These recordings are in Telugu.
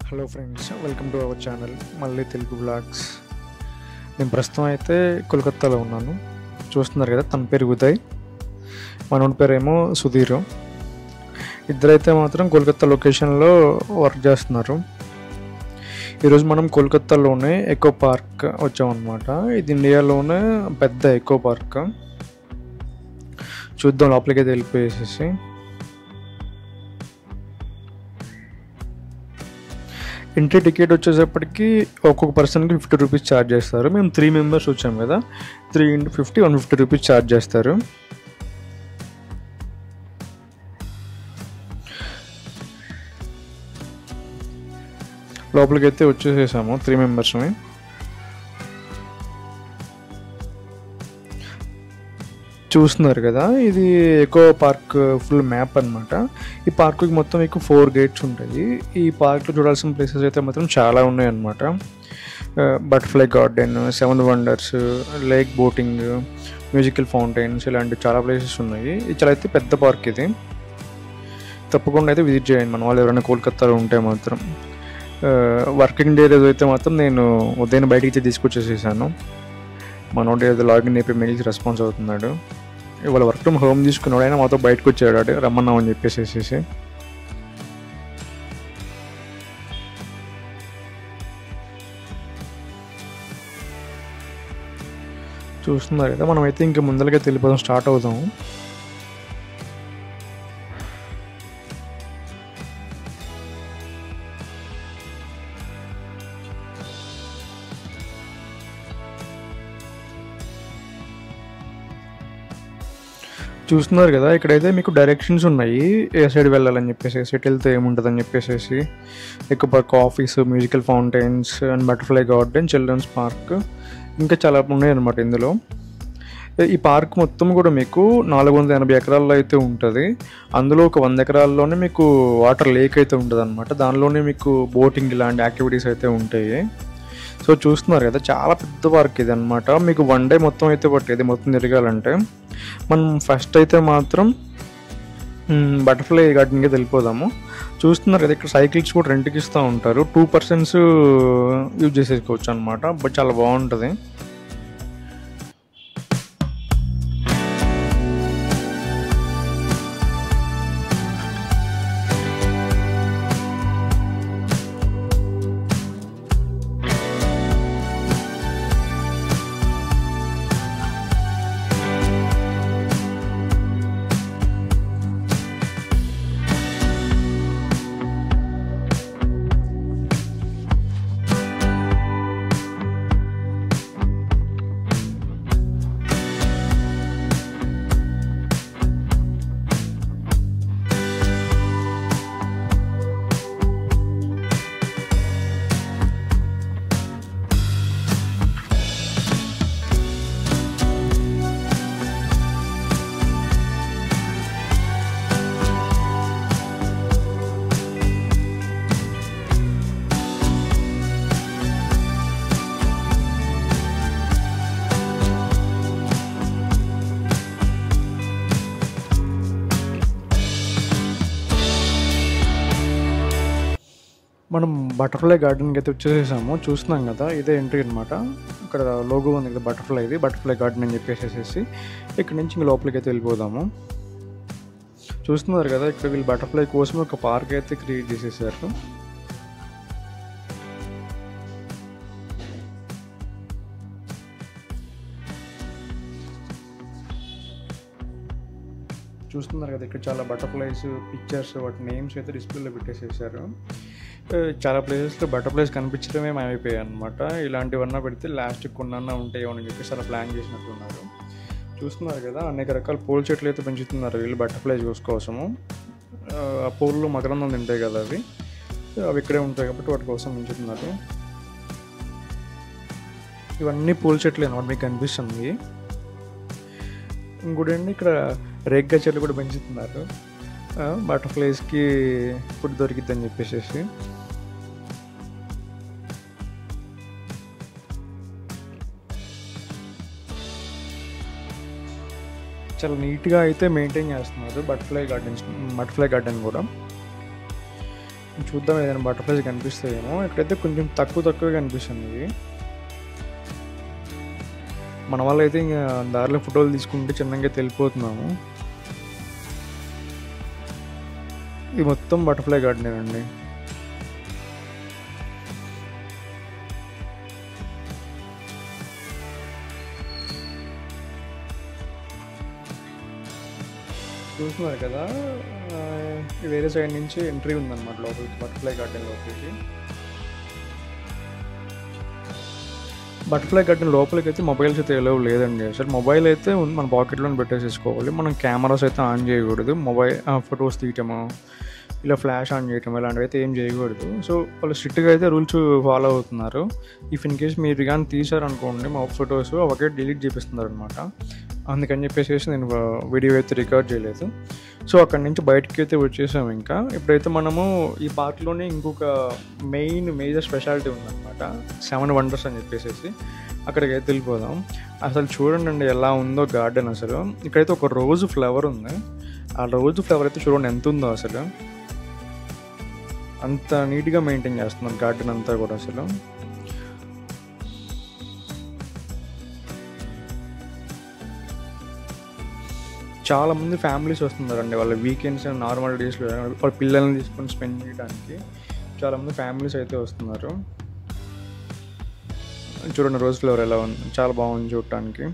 Hello friends, welcome to our channel మళ్ళీ తెలుగు బ్లాగ్స్. నేను ప్రస్తుతం అయితే కోల్కత్తాలో ఉన్నాను. చూస్తున్నారు కదా, తన పేరు ఉదయ్, మనోడి పేరేమో సుధీర్. ఇద్దరైతే మాత్రం కోల్కత్తా లొకేషన్లో వర్క్ చేస్తున్నారు. ఈరోజు మనం కోల్కత్తాలోనే ఎకో పార్క్ వచ్చామన్నమాట. ఇది ఇండియాలోనే పెద్ద ఎకో పార్క్. చూద్దాం, లోపలికి అయితే వెళ్ళిపోయేసేసి. ఎంట్రీ టికెట్ వచ్చేటప్పటికి ఒక్కొక్క పర్సన్కి 50 రూపీస్ ఛార్జ్ చేస్తారు. మేము 3 మెంబర్స్ వచ్చాము కదా, 3 × 50 150 రూపీస్ ఛార్జ్ చేస్తారు. లోపలికి అయితే వచ్చేసేసాము 3 మెంబర్స్ని. చూస్తున్నారు కదా, ఇది ఎకో పార్క్ ఫుల్ మ్యాప్ అనమాట. ఈ పార్క్కి మొత్తం మీకు 4 గేట్స్ ఉంటాయి. ఈ పార్క్లో చూడాల్సిన ప్లేసెస్ అయితే మాత్రం చాలా ఉన్నాయన్నమాట. Butterfly garden, 7 wonders, lake boating, musical fountains, ఇలాంటి చాలా ప్లేసెస్ ఉన్నాయి. ఇది చాలా అయితే పెద్ద పార్క్. ఇది తప్పకుండా అయితే విజిట్ చేయండి మన వాళ్ళు ఎవరైనా కోల్కత్తాలో ఉంటే మాత్రం. వర్కింగ్ డే రోజు అయితే మాత్రం నేను ఉదయం బయటికి తీసుకొచ్చేసేసాను. మనోడు ఏదో లాగిన్ అయిపోయి మెయిల్స్ రెస్పాన్స్ అవుతున్నాడు. ఇవాళ వర్క్ ఫ్రమ్ హోమ్ తీసుకున్నాడు, అయినా మాతో బయటకు వచ్చాడు రమ్మన్నామని చెప్పేసి. చూస్తున్నారు కదా, మనమైతే ఇంకా ముందరగా వెళ్ళిపోదాం, స్టార్ట్ అవుదాము. చూస్తున్నారు కదా, ఇక్కడైతే మీకు డైరెక్షన్స్ ఉన్నాయి, ఏ సైడ్ వెళ్ళాలని చెప్పేసి, ఎటు వెళ్తే ఏముంటుందని చెప్పేసి. Eco park office, musical fountains and butterfly garden, children's park, ఇంకా చాలా ఉన్నాయి అన్నమాట ఇందులో. ఈ పార్క్ మొత్తం కూడా మీకు 480 ఎకరాల్లో అయితే ఉంటుంది. అందులో ఒక 100 ఎకరాల్లోనే మీకు వాటర్ లేక్ అయితే ఉంటుంది అనమాట. దానిలోనే మీకు బోటింగ్ ఇలాంటి యాక్టివిటీస్ అయితే ఉంటాయి. సో చూస్తున్నారు కదా, చాలా పెద్ద పార్క్ ఇది అనమాట. మీకు 1 డే మొత్తం అయితే పట్టేది మొత్తం తిరగాలంటే. మనం ఫస్ట్ అయితే మాత్రం బటర్ఫ్లై గార్డెన్కి వెళ్ళిపోదాము. చూస్తున్నారు కదా, ఇక్కడ సైకిల్స్ కూడా రెంట్కి ఇస్తూ ఉంటారు. 2 పర్సన్స్ యూజ్ చేసేసుకోవచ్చు అనమాట. బట్ చాలా బాగుంటుంది. మనం బటర్ఫ్లై గార్డెన్కి అయితే వచ్చేసేసాము. చూస్తున్నాం కదా, ఇదే ఎంట్రీ అనమాట. ఇక్కడ లోగో ఉంది కదా బటర్ఫ్లై, ఇది బటర్ఫ్లై గార్డెన్ అని చెప్పేసేసి ఇక్కడ నుంచి ఇంక లోపలికి అయితే వెళ్ళిపోదాము. చూస్తున్నారు కదా, ఇక్కడ వీళ్ళు బటర్ఫ్లై కోసం ఒక పార్క్ అయితే క్రియేట్ చేసేసారు. చూస్తున్నారు కదా, ఇక్కడ చాలా బటర్ఫ్లైస్ పిక్చర్స్, వాటి నేమ్స్ అయితే డిస్ప్లేలో పెట్టేసేసారు. చాలా ప్లేసెస్లో బటర్ఫ్లైస్ కనిపించడమే మాయమైపోయాయి అనమాట. ఇలాంటివన్నా పెడితే లాస్ట్కి కొన్నా ఉంటాయో అని చెప్పేసి అలా ప్లాన్ చేసినట్టున్నారు. చూస్తున్నారు కదా, అనేక రకాల పూల చెట్లు అయితే పెంచుతున్నారు వీళ్ళు బటర్ఫ్లైస్ కోసము. ఆ పూల్లో మకరందం తింటాయి కదా, అవి ఇక్కడే ఉంటాయి కాబట్టి వాటి కోసం పెంచుతున్నారు. ఇవన్నీ పూల చెట్లు అనమాట, మీకు కనిపిస్తుంది. ఇంకోటి ఇక్కడ రేగ్గా చెట్లు కూడా పెంచుతున్నారు, బటర్ఫ్లైస్కి ఫుడ్ దొరికిద్దని చెప్పేసి. చాలా నీట్గా అయితే మెయింటైన్ చేస్తున్నారు బటర్ఫ్లై గార్డెన్ కూడా. చూద్దాం ఏదైనా బటర్‌ఫ్లైస్ కనిపిస్తాయేమో. ఇక్కడైతే కొంచెం తక్కువగా కనిపిస్తుంది ఇవి. మన వాళ్ళైతే ఇంక దారిలో ఫోటోలు తీసుకుంటే చిన్నగా వెళ్ళిపోతున్నాము. ఇది మొత్తం బటర్‌ఫ్లై గార్డెనేనండి. చూస్తున్నారు కదా! వేరే సైడ్ నుంచి ఎంట్రీ ఉందన్నమాట లోపలికి, బటర్‌ఫ్లై గార్డెన్ లోపలికి. బటర్‌ఫ్లై గార్డెన్ లోపలికైతే మొబైల్స్ అయితే ఎలౌ లేదండి అసలు. మొబైల్ అయితే మన పాకెట్‌లోనే పెట్టేసేసుకోవాలి. మనం కెమెరాస్ అయితే ఆన్ చేయకూడదు. ఫొటోస్ తీయటము, ఇలా ఫ్లాష్ ఆన్ చేయటం ఇలాంటివి అయితే ఏం చేయకూడదు. సో వాళ్ళు స్ట్రిక్ట్‌గా అయితే రూల్స్ ఫాలో అవుతున్నారు. ఇఫ్ ఇన్ కేస్ మీరు కానీ తీశారనుకోండి మా ఫొటోస్ అవకే డిలీట్ చేపిస్తున్నారనమాట. అందుకని చెప్పేసి నేను వీడియో అయితే రికార్డ్ చేయలేదు. సో అక్కడి నుంచి బయటికి అయితే వచ్చేసాము. ఇంకా ఇప్పుడైతే మనము ఈ పార్క్లోనే ఇంకొక మేజర్ స్పెషాలిటీ ఉందన్నమాట, 7 వండర్స్ అని చెప్పేసి. అక్కడికైతే వెళ్ళిపోదాం. అసలు చూడండి ఎలా ఉందో గార్డెన్. అసలు ఇక్కడైతే ఒక రోజు ఫ్లవర్ ఉంది. ఆ రోజు ఫ్లవర్ అయితే చూడండి ఎంత ఉందో అసలు. అంత నీట్గా మెయింటైన్ చేస్తున్నారు గార్డెన్ అంతా కూడా. అసలు చాలామంది ఫ్యామిలీస్ వస్తున్నారండి వాళ్ళ వీకెండ్స్ అండ్ నార్మల్ డేస్లో వాళ్ళ పిల్లల్ని తీసుకొని స్పెండ్ చేయడానికి చాలామంది ఫ్యామిలీస్ అయితే వస్తున్నారు. చూడండి రోజ్ ఫ్లవర్ ఎలా ఉంది, చాలా బాగుంది చూడటానికి.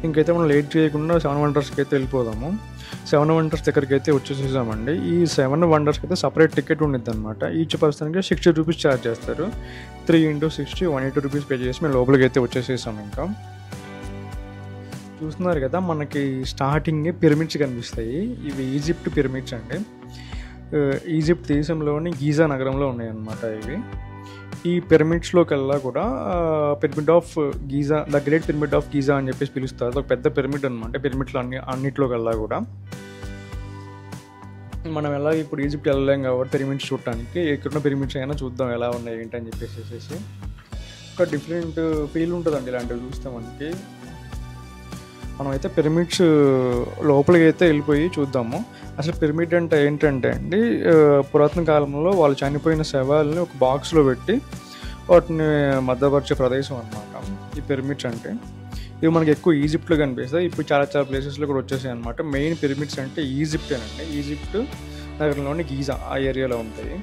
ఇంకైతే మనం లేట్ చేయకుండా 7 వండర్స్కి అయితే వెళ్ళిపోదాము. 7 వండర్స్ దగ్గరికి అయితే వచ్చేసేసామండి. ఈ 7 వండర్స్కి అయితే సపరేట్ టికెట్ ఉండిద్ది అనమాట. ఈచ్ పర్సన్కి 60 రూపీస్ ఛార్జ్ చేస్తారు. 3 × 60 180 రూపీస్ పే చేసి మేము లోపలికి అయితే వచ్చేసేసాము. ఇంకా చూస్తున్నారు కదా, మనకి స్టార్టింగే పిరమిడ్స్ కనిపిస్తాయి. ఇవి ఈజిప్ట్ పిరమిడ్స్ అండి. ఈజిప్ట్ దేశంలోని గీజా నగరంలో ఉన్నాయన్నమాట ఇవి. ఈ పిరమిడ్స్లోకి వెళ్ళా కూడా pyramid of Giza, the great pyramid of Giza అని చెప్పేసి పిలుస్తారు. ఒక పెద్ద పిరమిడ్ అనమాట. పిరమిడ్లో అన్నిట్లోకి వెళ్ళా కూడా మనం ఎలా ఇప్పుడు ఈజిప్ట్ వెళ్ళలేం కాబట్టి పిరమిడ్స్ చూడటానికి ఎక్కడున్న పిరమిడ్స్ అయినా చూద్దాం ఎలా ఉన్నాయి ఏంటి అని చెప్పేసి. ఒక డిఫరెంట్ ఫీల్ ఉంటుందండి ఇలాంటివి చూస్తే మనకి. మనమైతే పిరమిడ్స్ లోపలికి అయితే వెళ్ళిపోయి చూద్దాము. అసలు పిరమిడ్ అంటే ఏంటంటే అండి, పురాతన కాలంలో వాళ్ళు చనిపోయిన శవాలని ఒక బాక్స్లో పెట్టి వాటిని మధ్యపరిచే ప్రదేశం అన్నమాట ఈ పిరమిడ్స్ అంటే. ఇవి మనకి ఎక్కువ ఈజిప్ట్లో కనిపిస్తాయి. ఇప్పుడు చాలా ప్లేసెస్లో కూడా వచ్చేసాయి అనమాట. మెయిన్ పిరమిడ్స్ అంటే ఈజిప్టేనండి. ఈజిప్ట్ నగరంలోని గీజా ఆ ఏరియాలో ఉంటాయి.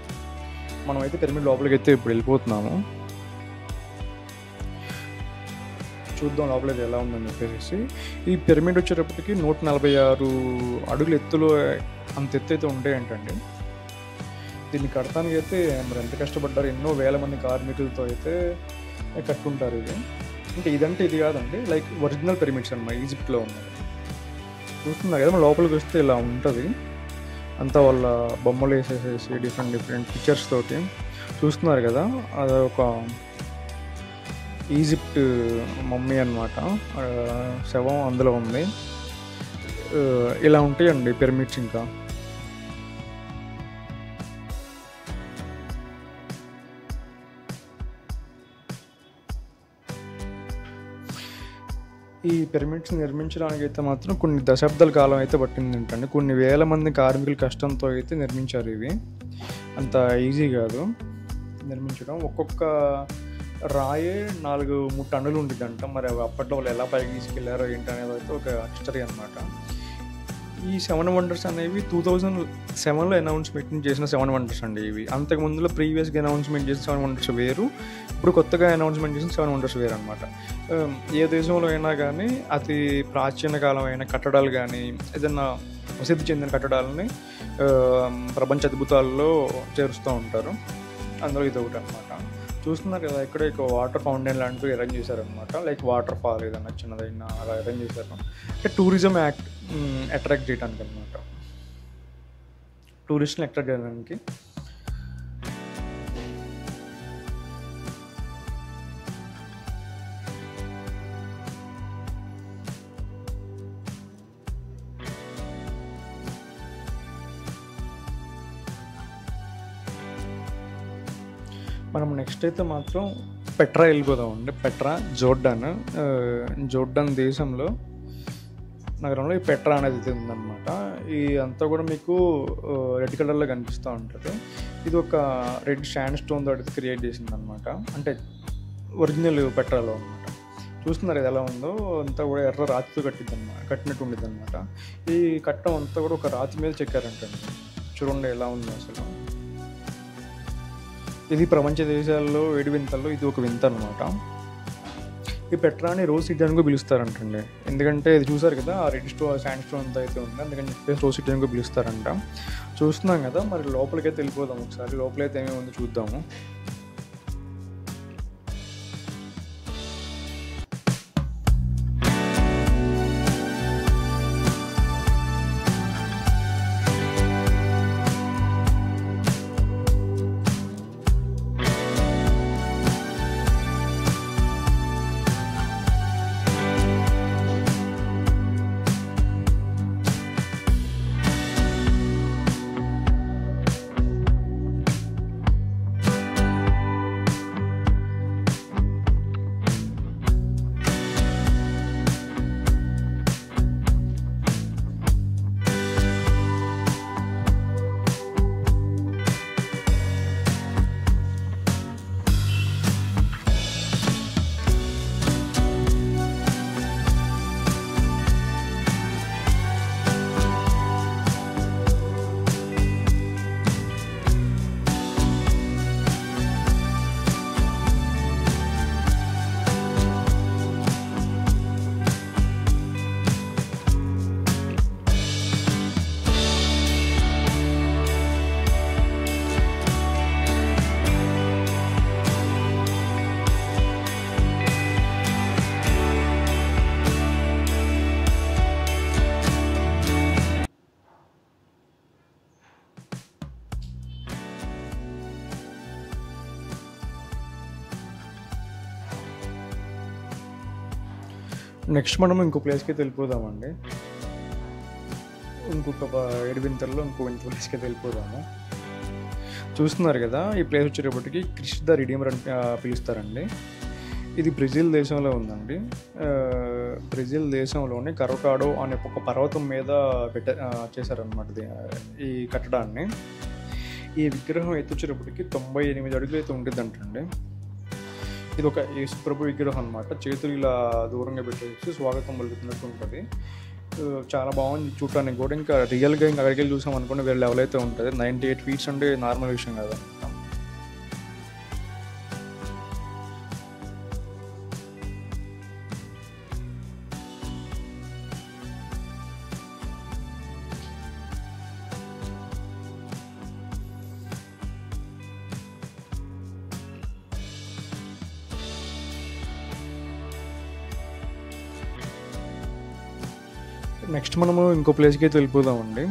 మనమైతే పిరమిడ్ లోపలికి అయితే ఇప్పుడు వెళ్ళిపోతున్నాము. చూద్దాం లోపలికి ఎలా ఉందని చెప్పేసి. ఈ పిరమిడ్ వచ్చేటప్పటికి 146 అడుగుల ఎత్తులో అంత ఎత్తు అయితే ఉంటాయంటండి. దీన్ని కట్టడానికి అయితే మరి ఎంత కష్టపడ్డారు, ఎన్నో వేల మంది కార్మికులతో అయితే కట్టుంటారు ఇది. అంటే ఇదంటే ఇది కాదండి, లైక్ ఒరిజినల్ పిరమిడ్స్ అన్నమాట ఈజిప్ట్లో ఉన్నాయి. చూస్తున్నారు కదా, మన లోపలికి వస్తే ఇలా ఉంటుంది అంతా. వాళ్ళ బొమ్మలు వేసేసేసి డిఫరెంట్ పిక్చర్స్ తోటి చూస్తున్నారు కదా. అదొక ఈజిప్ట్ మమ్మీ అన్నమాట, శవం అందులో ఉంది. ఇలా ఉంటాయండి పిరమిడ్స్. ఇంకా ఈ పిరమిడ్స్ నిర్మించడానికి అయితే మాత్రం కొన్ని దశాబ్దాల కాలం అయితే పట్టింది ఏంటండి. కొన్ని వేల మంది కార్మికుల కష్టంతో అయితే నిర్మించారు ఇవి. అంత ఈజీ కాదు నిర్మించడం. ఒక్కొక్క రాయే 4-3 టన్నులు ఉండిద్దంట. మరి అవి అప్పట్లో వాళ్ళు ఎలా పైకి తీసుకెళ్లారో ఏంటనేది అయితే ఒక హిస్టరీ అనమాట. ఈ 7 వండర్స్ అనేవి 2007లో అనౌన్స్మెంట్ చేసిన 7 వండర్స్ అండి ఇవి. అంతకుముందులో ప్రీవియస్గా అనౌన్స్మెంట్ చేసిన 7 వండర్స్ వేరు, ఇప్పుడు కొత్తగా అనౌన్స్మెంట్ చేసిన 7 వండర్స్ వేరు అనమాట. ఏ దేశంలో అయినా కానీ అతి ప్రాచీన కాలమైన కట్టడాలు కానీ ఏదైనా ప్రసిద్ధి చెందిన కట్టడాలని ప్రపంచ అద్భుతాల్లో చేరుస్తూ ఉంటారు. అందులో ఇది ఒకటి అనమాట. చూస్తున్నారు కదా, ఇక్కడ వాటర్ ఫౌంటైన్ లాంటివి అరేంజ్ చేశారనమాట. లైక్ వాటర్ ఫాల్ ఏదైనా చిన్నదైనా అలా అరేంజ్ చేశారు. అంటే టూరిజం అట్రాక్ట్ చేయడానికి అనమాట, టూరిస్ట్ని అట్రాక్ట్ చేయడానికి. మనం నెక్స్ట్ అయితే మాత్రం పెట్రా వెళ్ళిపోదామండి. పెట్రా జోర్డాన్ దేశంలో నగరంలో ఈ పెట్రా అనేది అయితే ఉందన్నమాట. ఈ అంతా కూడా మీకు రెడ్ కలర్లో కనిపిస్తూ ఉంటుంది. ఇది ఒక రెడ్ శాండ్ స్టోన్ తోటి క్రియేట్ చేసిందనమాట, అంటే ఒరిజినల్ పెట్రాలో అనమాట. చూస్తున్నారు ఇది ఎలా ఉందో, అంతా కూడా ఎర్ర రాతితో కట్టినట్టు ఉండిద్ది అనమాట. ఈ కట్టం అంతా కూడా ఒక రాతి మీద చెక్కారంటండి. చూడండి ఎలా ఉంది అసలు. ఇది ప్రపంచ దేశాల్లో 7 వింతల్లో ఇది ఒక వింత అనమాట. ఈ పెట్రాని రోజ్ సిటీ అని కూడా పిలుస్తారంటండి. ఎందుకంటే ఇది చూసారు కదా, ఆ రెడ్ శాండ్ స్టోన్ అంతా అయితే ఉంది, అందుకని చెప్పేసి రోజ్ సిటీ అని కూడా పిలుస్తారంట. చూస్తున్నాం కదా, మరి లోపలికైతే వెళ్ళిపోదాం ఒకసారి. లోపలైతే ఏమేమి ఉందో చూద్దాము. నెక్స్ట్ మనం ఇంకో ప్లేస్కి అయితే వెళ్ళిపోదామండి. ఇంకొక 7 వింతల్లో ఇంకో ప్లేస్కి అయితే వెళ్ళిపోదాము. చూస్తున్నారు కదా, ఈ ప్లేస్ వచ్చేటప్పటికి క్రిస్ట్ ద రిడీమర్ అని పిలుస్తారండి. ఇది బ్రెజిల్ దేశంలో ఉందండి. బ్రెజిల్ దేశంలోని కరోకాడో అనే ఒక పర్వతం మీద చేశారనమాట ఈ కట్టడాన్ని. ఈ విగ్రహం ఎత్తు వచ్చేటప్పటికి 98 అడుగులు అయితే ఉంటుందంటండి. ఇది ఒక యేసుప్రభు విగ్రహం అనమాట. చేతులు ఇలా దూరంగా పెట్టేసి స్వాగతం పలుకుతున్నట్టు ఉంటుంది. చాలా బాగుంది చూడటానికి కూడా. ఇంకా రియల్గా ఇంకా అక్కడికి వెళ్ళి చూసాం అనుకోండి, వేరే లెవెల్ అయితే ఉంటుంది. 98 ఫీట్స్ అంటే నార్మల్ విషయం కాదన్నమాట. నెక్స్ట్ మనము ఇంకో ప్లేస్కి అయితే వెళ్ళిపోదామండి.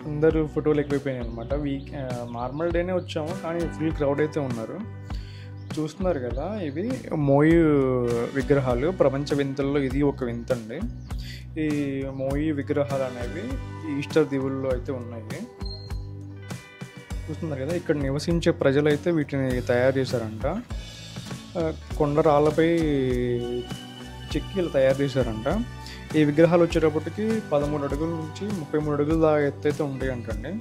అందరూ ఫోటోలు ఎక్కువైపోయినాయి అనమాట. నార్మల్ డేనే వచ్చాము, కానీ ఫుల్ క్రౌడ్ అయితే ఉన్నారు. చూస్తున్నారు కదా, ఇవి మోయి విగ్రహాలు. ప్రపంచ వింతల్లో ఇది ఒక వింత అండి. ఈ మోయి విగ్రహాలు అనేవి ఈస్టర్ దీవుల్లో అయితే ఉన్నాయి. చూస్తున్నారు కదా, ఇక్కడ నివసించే ప్రజలైతే వీటిని తయారు చేశారంట. కొండ రాళ్ళపై చెక్కి ఇలా తయారు చేశారంట. ఈ విగ్రహాలు వచ్చేటప్పటికి 13 అడుగుల నుంచి 33 అడుగుల దాకా ఎత్తైతే ఉంటాయి అంటండి.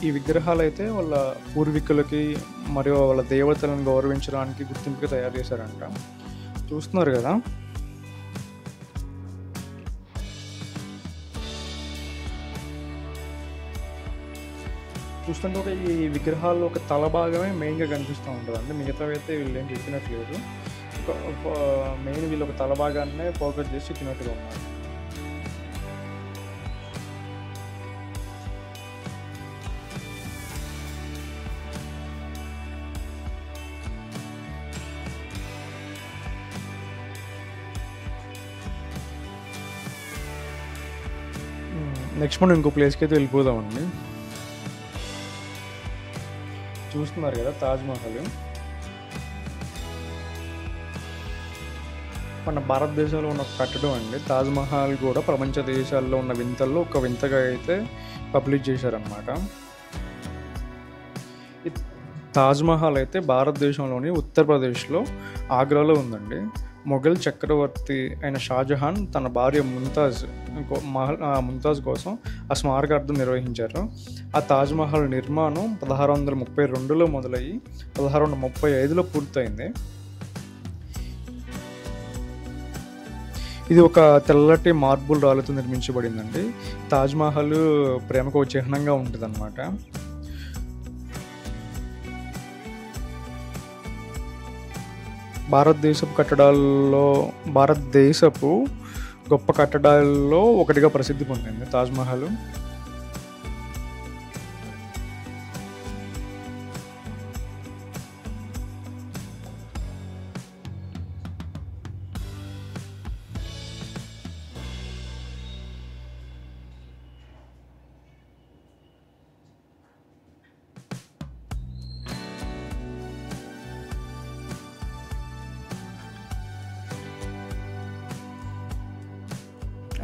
ఈ విగ్రహాలు అయితే వాళ్ళ పూర్వీకులకి మరియు వాళ్ళ దేవతలను గౌరవించడానికి గుర్తింపుగా తయారు చేశారంట. చూస్తున్నారు కదా, చూస్తుంటే ఒక ఈ విగ్రహాల్లో ఒక తల భాగమే మెయిన్గా కనిపిస్తూ ఉంటుంది అండి. మిగతావి అయితే వీళ్ళు ఏం చెప్పినట్లేదు. మెయిన్ వీళ్ళు ఒక తల భాగాన్నే ఫోకస్ చేసి చెప్పినట్టుగా ఉన్నారు. నెక్స్ట్ మనం ఇంకో ప్లేస్కి అయితే వెళ్ళిపోదామండి. చూస్తున్నారు కదా, తాజ్మహల్ మన భారతదేశంలో ఉన్న కట్టడం అండి. తాజ్మహల్ కూడా ప్రపంచ దేశాల్లో ఉన్న వింతల్లో ఒక వింతగా అయితే పబ్లిష్ చేశారనమాట. తాజ్‌మహల్ అయితే భారతదేశంలోని ఉత్తరప్రదేశ్‌లో ఆగ్రాలో ఉందండి. మొఘల్ చక్రవర్తి అయిన షాజహాన్ తన భార్య ముంతాజ్ కోసం ఆ స్మారకార్థం నిర్వహించారు. ఆ తాజ్‌మహల్ నిర్మాణం 1632లో మొదలయ్యి 1635లో పూర్తయింది. ఇది ఒక తెల్లటి మార్బుల్ రాళ్ళతో నిర్మించబడిందండి. తాజ్‌మహల్ ప్రేమకు ఒక చిహ్నంగా ఉంటదనమాట. భారతదేశపు గొప్ప కట్టడాల్లో ఒకటిగా ప్రసిద్ధి పొందింది తాజ్‌మహల్.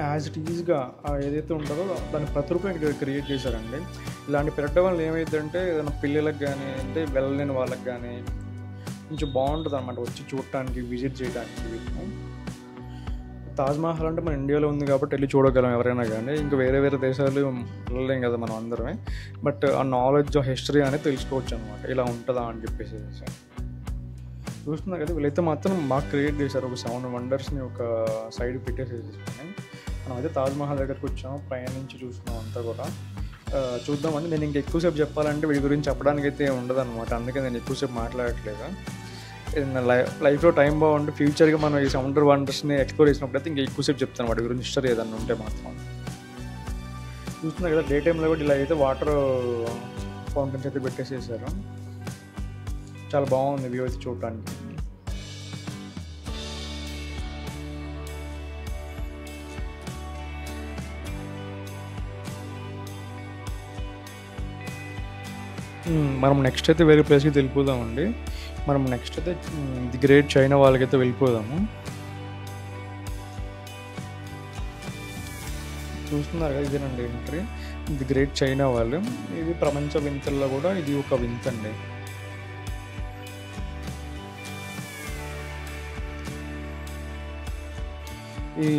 యాజ్ ఇట్ ఈజ్‌గా ఏదైతే ఉంటదో దాని ప్రతిరూపం ఇక్కడ క్రియేట్ చేశారండి. ఇలాంటి పెట్టడం వల్ల ఏమైద్దంటే ఏదైనా పిల్లలకి గానీ, అంటే వెళ్ళలేని వాళ్ళకి గానీ కొంచెం బావుంటదనమాట వచ్చి చూడటానికి, విజిట్ చేయడానికి వీటిని. తాజ్‌మహల్ అంటే మన ఇండియాలో ఉంది కాబట్టి ఎళ్లి చూడగలం ఎవరైనా గానీ. ఇంకా వేరే వేరే దేశాలు వెళ్ళలేం కదా మనం అందరమే. బట్ ఆ నాలెడ్జ్, హిస్టరీ అనేది తెలుసుకోవచ్చనమాట. ఇలా ఉంటదా అని చెప్పేసేసి. చూస్తున్నారు కదా! వీళ్ళైతే మాత్రం బాగా క్రియేట్ చేశారు. ఒక 7 వండర్స్‌ని ఒక సైడ్ పెట్టేసేసుకొని. మనమైతే తాజ్‌మహల్ దగ్గరికి వచ్చాము. పైనుంచి చూస్తున్నాం అంతా కూడా. చూద్దామండి. నేను ఇంక ఎక్కువ సేపు చెప్పాలంటే వీటి గురించి చెప్పడానికైతే ఉండదనమాట. అందుకే నేను ఎక్కువ సేపు మాట్లాడట్లేదు. నా లైఫ్‌లో టైం బాగుంటే ఫ్యూచర్‌గా మనం ఈ 7 వండర్స్‌ని ఎక్స్‌ప్లోర్ చేసినప్పుడైతే ఇంకా ఎక్కువ సేపు చెప్తాను వాటి గురించి హిస్టరీ ఏదన్నా ఉంటే మాత్రం. చూస్తున్నారు కదా! డే టైమ్‌లో కూడా ఇలా అయితే వాటర్ ఫౌంటైన్స్ అయితే పెట్టేసేసారు. చాలా బాగుంది వ్యూ అయితే చూడటానికి. మనం నెక్స్ట్ అయితే వేరే ప్లేస్‌కి వెళ్ళిపోదామండి. మనం నెక్స్ట్ అయితే ది గ్రేట్ చైనా వాళ్ళకైతే వెళ్ళిపోదాము. చూస్తున్నారు కదా! ఇదేనండి ఎంట్రీ. ది గ్రేట్ చైనా వాళ్ళు. ఇది ప్రపంచ వింతల్లో కూడా ఇది ఒక వింతండి. ఈ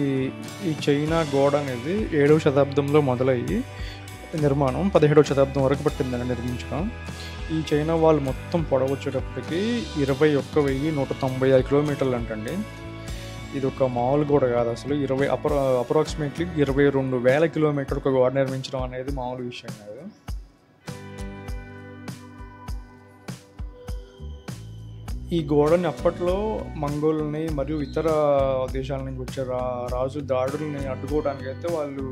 ఈ చైనా గోడ అనేది 7వ శతాబ్దంలో మొదలయ్యి నిర్మాణం 17వ శతాబ్దం వరకు పట్టిందండి నిర్మించడం. ఈ చైనా వాల్ మొత్తం పొడవు వచ్చేటప్పటికి 21,195 కిలోమీటర్లు అంటండి. ఇది ఒక మామూలు గోడ కాదు అసలు. అప్రాక్సిమేట్లీ 22,000 కిలోమీటర్ ఒక గోడ నిర్మించడం అనేది మామూలు విషయం కాదు. ఈ గోడని అప్పట్లో మంగోల్ని మరియు ఇతర దేశాల నుంచి వచ్చే రాజు దాడుల్ని అడ్డుకోవడానికి అయితే వాళ్ళు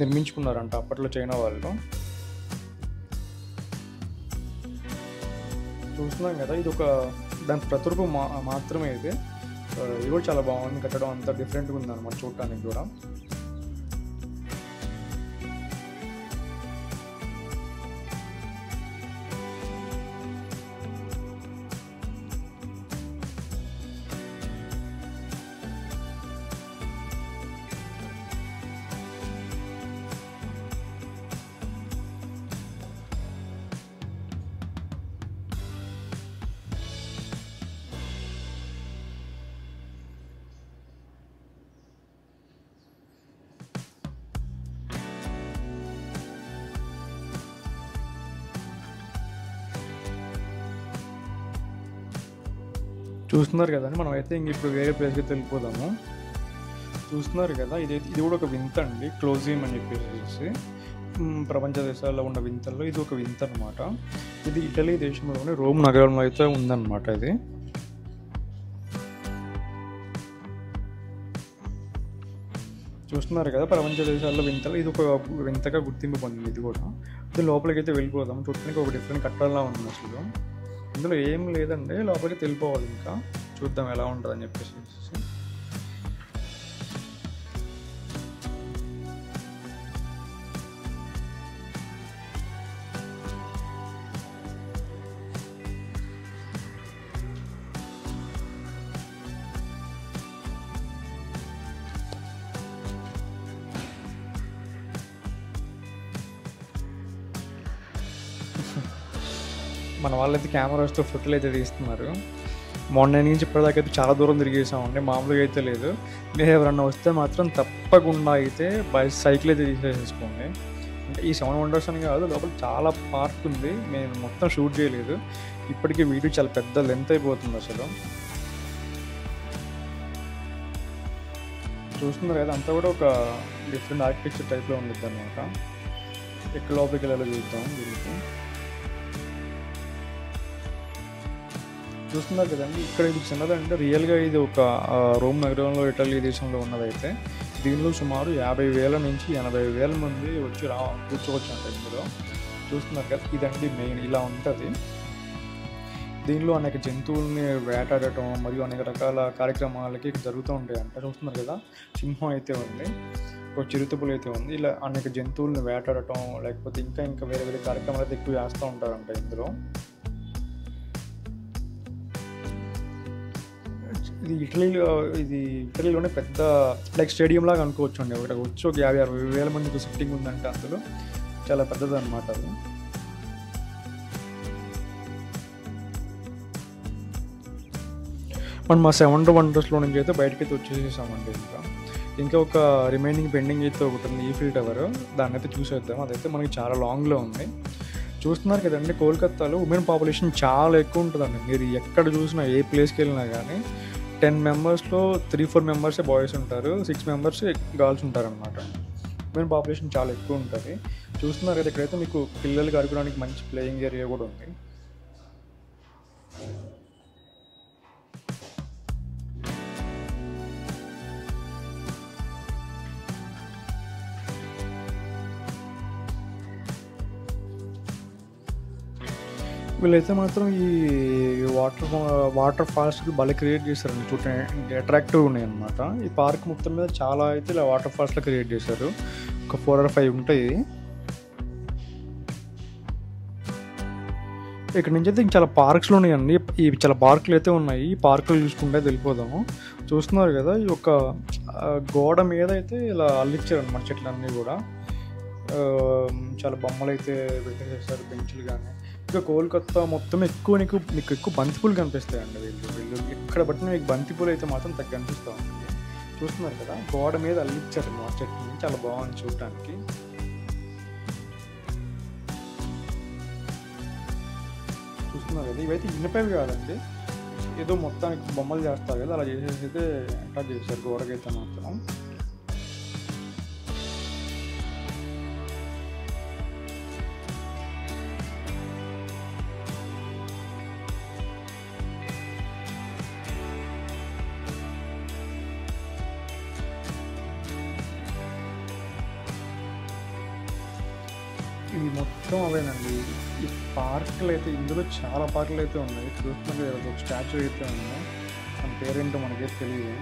నిర్మించుకున్నారంట అప్పట్లో చైనా వాళ్ళు. చూస్తున్నాం కదా! ఇది ఒక దాని ప్రతిరూపం మాత్రమే ఇది. ఇది కూడా చాలా బాగుంది. కట్టడం అంతా డిఫరెంట్గా ఉందన్నమాట చూడటానికి కూడా. చూస్తున్నారు కదండి! మనమైతే ఇంక ఇప్పుడు వేరే ప్లేస్‌కి వెళ్ళిపోదాము. చూస్తున్నారు కదా! ఇది కూడా ఒక వింత అండి. క్లోజియం అని చెప్పేసి ప్రపంచ దేశాల్లో ఉన్న వింతల్లో ఇది ఒక వింత అనమాట. ఇది ఇటలీ దేశంలోని రోమ్ నగరంలో అయితే ఉందన్నమాట ఇది. చూస్తున్నారు కదా! ప్రపంచ దేశాల్లో వింతలు ఇది ఒక వింతగా గుర్తింపు పొందింది ఇది కూడా. ఇది లోపలికి అయితే వెళ్ళిపోదాం. చూడటానికి ఒక డిఫరెంట్ కట్టడలా ఉంది అసలు. ఇందులో ఏం లేదండి. లోపలికి వెళ్ళిపోవాలి ఇంకా. చూద్దాం ఎలా ఉంటుందని చెప్పేసి. మన వాళ్ళైతే కెమెరాస్తో ఫోటోలు అయితే తీస్తున్నారు. మార్నింగ్ నుంచి ఇప్పటిదాకా అయితే చాలా దూరం తిరిగేసామండి, మామూలుగా అయితే లేదు. మీరు ఎవరన్నా వస్తే మాత్రం తప్పకుండా అయితే సైకిల్ అయితే తీసేసుకోండి. అంటే ఈ 7 వండర్స్ అని కాదు, లోపల చాలా పార్క్ ఉంది. నేను మొత్తం షూట్ చేయలేదు, ఇప్పటికీ వీడియో చాలా పెద్ద లెంత్ అయిపోతుంది అసలు. చూస్తున్నారు కదా, అంతా కూడా ఒక డిఫరెంట్ ఆర్కిటెక్చర్ టైప్లో ఉండిద్ది అనమాట. ఎక్కడ లోపలికి వెళ్ళాలో చూద్దాం దీనికి. చూస్తున్నారు కదండి, ఇక్కడ ఇది చిన్నదంటే రియల్గా ఇది ఒక రోమ్ నగరంలో, ఇటలీ దేశంలో ఉన్నదైతే. దీనిలో సుమారు 50,000 నుంచి 80,000 మంది వచ్చి కూర్చోవచ్చు అంట ఇందులో. చూస్తున్నారు కదా, ఇదండి మెయిన్, ఇలా ఉంటుంది. దీనిలో అనేక జంతువుల్ని వేటాడటం మరియు అనేక రకాల కార్యక్రమాలకి జరుగుతూ ఉంటాయి అంట. చూస్తున్నారు కదా, సింహం అయితే ఉంది, ఒక చిరుతపులు అయితే ఉంది. ఇలా అనేక జంతువుల్ని వేటాడటం, లేకపోతే ఇంకా వేరే వేరే కార్యక్రమాలు అయితే ఎక్కువ చేస్తూ ఉంటారంట ఇందులో. ఇది ఇటలీలోనే పెద్ద లైక్ స్టేడియం లాగా అనుకోవచ్చు అండి. ఒకటి వచ్చి ఒక 50,000-60,000 మందికి సిట్టింగ్ ఉందంటే అందులో చాలా పెద్దది అనమాట అది. మనం మా 7 వండర్స్లో నుంచి అయితే బయటకి అయితే వచ్చేసేసామండి. ఇంకా ఒక రిమైనింగ్ పెండింగ్ అయితే ఒకటి ఉంది, ఈఫిల్ టవర్. దాన్ని అయితే చూసేద్దాం. అదైతే మనకి చాలా లాంగ్లో ఉంది. చూస్తున్నారు కదండి, కోల్కతాలో ఉమెన్ పాపులేషన్ చాలా ఎక్కువ ఉంటుందండి. మీరు ఎక్కడ చూసినా, ఏ ప్లేస్కి వెళ్ళినా కానీ 10 మెంబర్స్లో 3-4 మెంబర్సే బాయ్స్ ఉంటారు, 6 మెంబర్స్ గర్ల్స్ ఉంటారనమాట. ఉమెన్ పాపులేషన్ చాలా ఎక్కువ ఉంటుంది. చూస్తున్నారు కదా, ఇక్కడైతే మీకు పిల్లలకి ఆడుకోవడానికి మంచి ప్లేయింగ్ ఏరియా కూడా ఉంది. వీళ్ళైతే మాత్రం ఈ వాటర్ ఫాల్స్కి భలే క్రియేట్ చేశారండి. చూడటానికి అట్రాక్టివ్ ఉన్నాయి అనమాట. ఈ పార్క్ మొత్తం మీద చాలా అయితే ఇలా వాటర్ ఫాల్స్లో క్రియేట్ చేశారు. ఒక 4 or 5 ఉంటాయి. ఇక్కడ నుంచి అయితే చాలా పార్క్స్లో ఉన్నాయండి. ఇవి చాలా పార్కులు అయితే ఉన్నాయి. ఈ పార్కులు చూసుకుంటే వెళ్ళిపోదాము. చూస్తున్నారు కదా, ఈ ఒక గోడ మీద అయితే ఇలా అల్లిచ్చారు అనమాట చెట్లన్నీ కూడా. చాలా బొమ్మలు అయితే పెట్టేసేసారు, బెంచ్లు కానీ. ఇంకా కోల్కతా మొత్తం మీకు ఎక్కువ బంతిపూలు కనిపిస్తాయండి. వీళ్ళు ఎక్కడ పట్టిన మీకు బంతిపూలు అయితే మాత్రం కనిపిస్తూ ఉంటుంది. చూస్తున్నారు కదా, గోడ మీద అల్లిచ్చారు మా చెట్టు, చాలా బాగుంది చూడటానికి. చూస్తున్నారు కదా, ఇవైతే ఇన్నపేవి కాదండి, ఏదో మొత్తానికి బొమ్మలు చేస్తారు కదా, అలా చేసేసి అయితే అటాక్ చేశారు గోడకైతే మాత్రం. ఇవి మొత్తం అవేనండి. ఈ పార్కులు అయితే, ఇందులో చాలా పార్కులు అయితే ఉన్నాయి. చూస్తున్నారు కదా, ఒక స్టాచ్యూ అయితే ఉంది, మన పేరేంటో మనకైతే తెలియదు.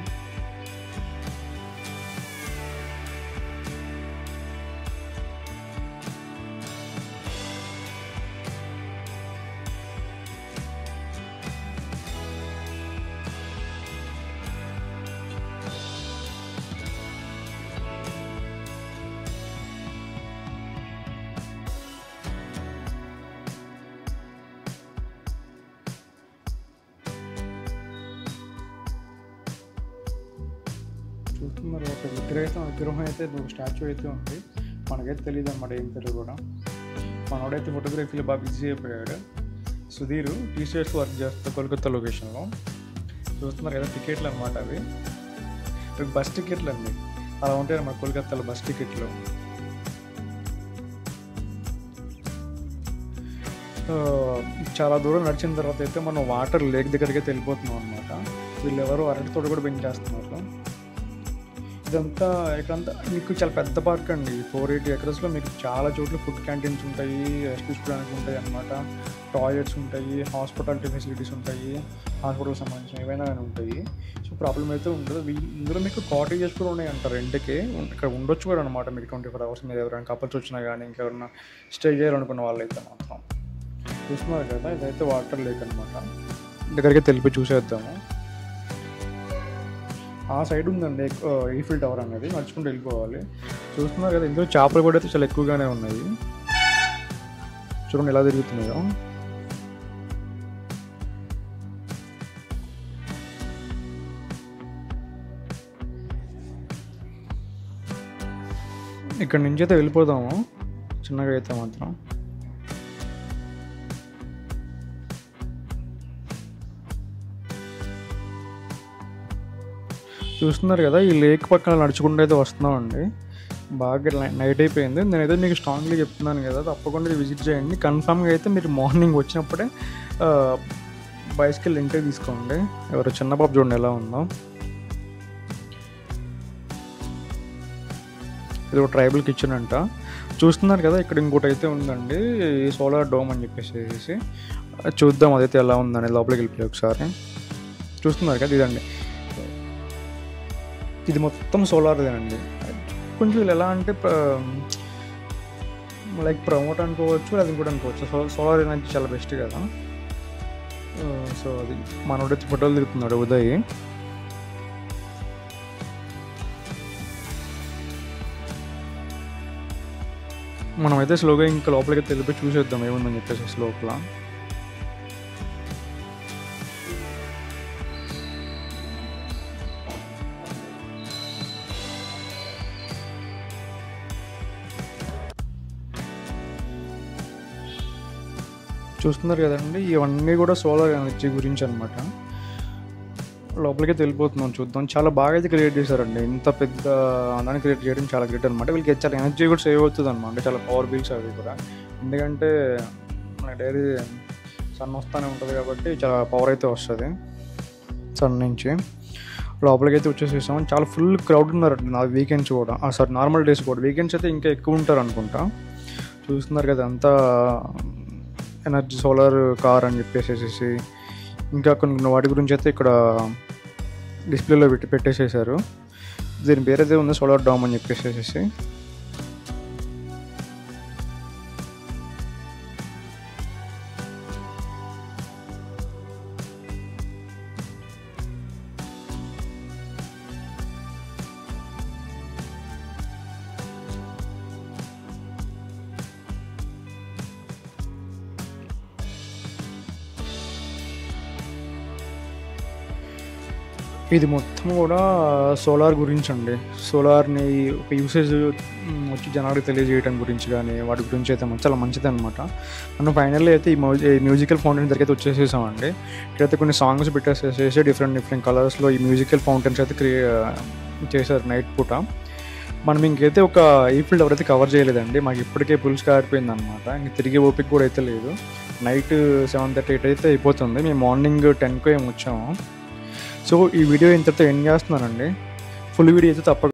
చూస్తున్నారు ఒక విగ్రహం అయితే, ఒక స్టాచ్యూ అయితే ఉంది. మనకైతే తెలియదు అన్నమాట ఏం పేరు కూడా. మనోడైతే ఫోటోగ్రఫీలో బాగా బిజీ అయిపోయాడు. సుధీర్ టీషర్ట్స్ వర్క్ చేస్తారు కోల్కతా లొకేషన్లో. చూస్తున్నారు కదా, టికెట్లు అనమాట అవి, బస్ టికెట్లు అండి. అలా ఉంటాయి అన్నమాట కోల్కతాలో బస్ టికెట్లు. చాలా దూరం నడిచిన తర్వాత అయితే మనం వాటర్ లేక్ దగ్గరికి అయితే వెళ్ళిపోతున్నాం అనమాట. వీళ్ళు ఎవరు అరటి తోట కూడా పెంచేస్తున్నారు. ఇదంతా ఇక్కడంతా మీకు చాలా పెద్ద పార్క్ అండి. 480 acresలో మీకు చాలా చోట్ల ఫుడ్ క్యాంటీన్స్ ఉంటాయి, రెస్ట్ తీసుకోవడానికి ఉంటాయి అన్నమాట, టాయిలెట్స్ ఉంటాయి, హాస్పిటాలిటీ ఫెసిలిటీస్ ఉంటాయి, హాస్పిటల్కి సంబంధించిన ఏవైనా ఉంటాయి. సో ప్రాబ్లం అయితే ఉండదు. ఇందులో మీకు కాటేజెస్ కూడా ఉన్నాయి అంట రెంట్కి. ఇక్కడ ఉండొచ్చు కూడా అనమాట మీకు 24 hours. మీరు ఎవరైనా కపుల్స్ వచ్చినా కానీ ఇంకెవరైనా స్టే చేయాలనుకున్న వాళ్ళైతే మాత్రం. చూస్తున్నారు కదా, ఇదైతే వాటర్ లేక్ అనమాట. దగ్గరికి తెలిపి చూసేద్దాము. ఆ సైడ్ ఉందండి ఈఫిల్ టవర్ అనేది, నడుచుకుంటూ వెళ్ళిపోవాలి. చూస్తున్నారు కదా, ఇందులో చేపలు కూడా అయితే చాలా ఎక్కువగానే ఉన్నాయి. చూడండి ఎలా తిరుగుతున్నాయో. ఇక్కడ నుంచి అయితే వెళ్ళిపోదాము చిన్నగా అయితే మాత్రం. చూస్తున్నారు కదా, ఈ లేక్ పక్కన నడుచుకుంటూ అయితే వస్తున్నామండి. బాగా నైట్ అయిపోయింది. నేనైతే మీకు స్ట్రాంగ్లీ చెప్తున్నాను కదా, తప్పకుండా ఇది విజిట్ చేయండి. కన్ఫామ్గా అయితే మీరు మార్నింగ్ వచ్చినప్పుడే బైసికల్ ఇంటికి తీసుకోండి. ఎవరో చిన్న బాబు చూడండి ఎలా ఉందో. ఇది ఒక ట్రైబల్ కిచెన్ అంట. చూస్తున్నారు కదా, ఇక్కడ ఇంకోటి అయితే ఉందండి, సోలార్ డోమ్ అని చెప్పేసి. చూద్దాం అదైతే ఎలా ఉందని, లోపలికి వెళ్ళిపోయి ఒకసారి. చూస్తున్నారు కదా, ఇదండి, ఇది మొత్తం సోలార్దేనండి. కొంచెం వీళ్ళు ఎలా అంటే లైక్ ప్రమోట్ అనుకోవచ్చు, అది కూడా అనుకోవచ్చు. సోలార్ ఎనర్జీ చాలా బెస్ట్ కదా. సో అది మనోడైతే ఫోటోలు దిగుతున్నాడు ఉదయ్. మనమైతే స్లోగా ఇంకా లోపలికి తెలిపి చూసేద్దాం ఏముందని చెప్పేసి లోపల. చూస్తున్నారు కదండి, ఇవన్నీ కూడా సోలార్ ఎనర్జీ గురించి అనమాట. లోపలికి వెళ్ళిపోతున్నాం, చూద్దాం. చాలా బాగా అయితే క్రియేట్ చేశారండి. ఇంత పెద్ద దాన్ని క్రియేట్ చేయడం చాలా గ్రేట్ అనమాట. వీళ్ళకి చాలా ఎనర్జీ కూడా సేవ్ అవుతుంది అనమాట. చాలా పవర్ బిల్స్ అవి కూడా, ఎందుకంటే మన డైలీ సన్ వస్తూనే ఉంటుంది కాబట్టి చాలా పవర్ అయితే వస్తుంది సన్ నుంచి. లోపలికి అయితే వచ్చేసేసాం. చాలా ఫుల్ క్రౌడ్ ఉన్నారండి నా వీకెండ్స్ కూడా, సారీ నార్మల్ డేస్ కూడా. వీకెండ్స్ అయితే ఇంకా ఎక్కువ ఉంటారు అనుకుంటా. చూస్తున్నారు కదా, అంతా ఎనర్జీ సోలార్ కార్ అని చెప్పేసేసి ఇంకా కొన్ని వాటి గురించి అయితే ఇక్కడ డిస్ప్లేలో పెట్టేసేసారు. దీని పేరైతే ఉంది సోలార్ డామ్ అని చెప్పేసేసి. ఇది మొత్తం కూడా సోలార్ గురించి అండి. సోలార్ని ఒక యూసేజ్ వచ్చి జనాలకు తెలియజేయడం గురించి కానీ వాటి గురించి అయితే చాలా మంచిది అనమాట. మనం ఫైనల్లీ అయితే ఈ మ్యూజికల్ ఫౌంటైన్ దగ్గర అయితే వచ్చేసేసామండి. ఇక్కడైతే కొన్ని సాంగ్స్ పెట్టేసేసి డిఫరెంట్ కలర్స్లో ఈ మ్యూజికల్ ఫౌంటైన్స్ అయితే చేశారు నైట్ పూట. మనం ఇంకైతే ఒక ఈఫిల్ టవర్ అయితే కవర్ చేయలేదండి. మాకు ఇప్పటికే పులుసు కారిపోయింది అనమాట. ఇంక తిరిగే ఓపిక కూడా అయితే లేదు. నైట్ 7:30, 8 అయితే అయిపోతుంది. మేము మార్నింగ్ 10కు ఏమి వచ్చాము. సో ఈ వీడియో ఇంతటితో ఎండ్ చేస్తున్నానండి. ఫుల్ వీడియో అయితే తప్పకుండా